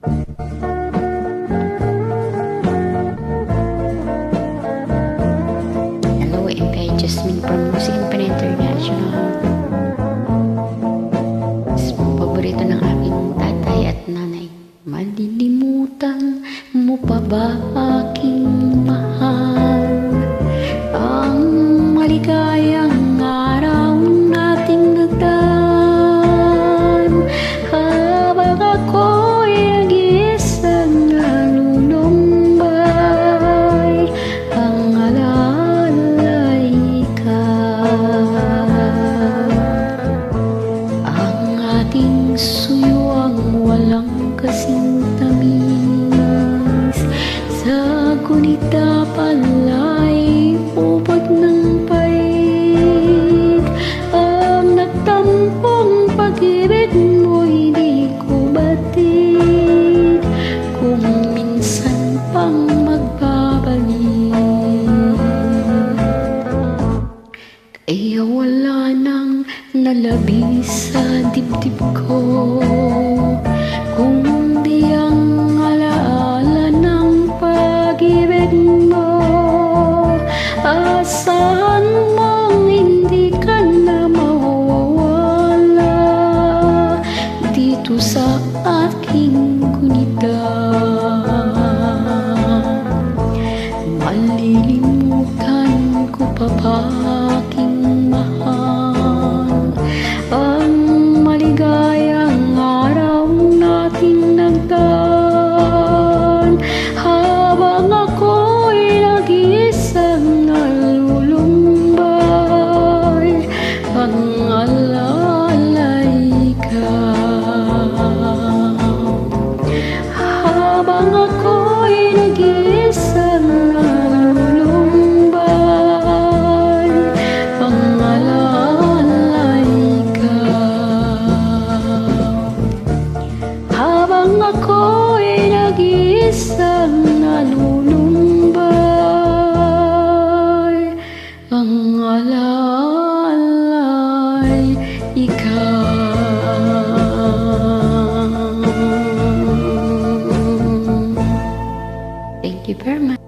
Hello, I'm kay Jasmine from Music and International. Paborito ng aking tatay at nanay. Malilimutan mo pa ba aking mahal? Ang maligayang araw nating nagdaan, habang ako'y nag-iisang nalulumbay, ang alalay ka. Ang ating suyo ang walang kasing tamis, sa gunita pala'y ubod ng pait. Ang nagtampong pag-ibig mo'y di ko batid, kung minsan pang magbabalik. Kaya wala nang nalabis sa dibdib ko, kung di ang alaala ng pag-ibig mo. Asahan mong hindi ka na mawawala dito sa aking gunita. Malilimutan ko pa ba aking mahal? Ang maligayang araw nating nagdaan, habang ako'y nag-iisang nalulumbay, ang alalay ka. Habang ako'y nag-iisang nalulumbay, ang alalay ka. Habang ako'y nag-iisang nalulumbay, ang alalay ikaw. Thank you very much.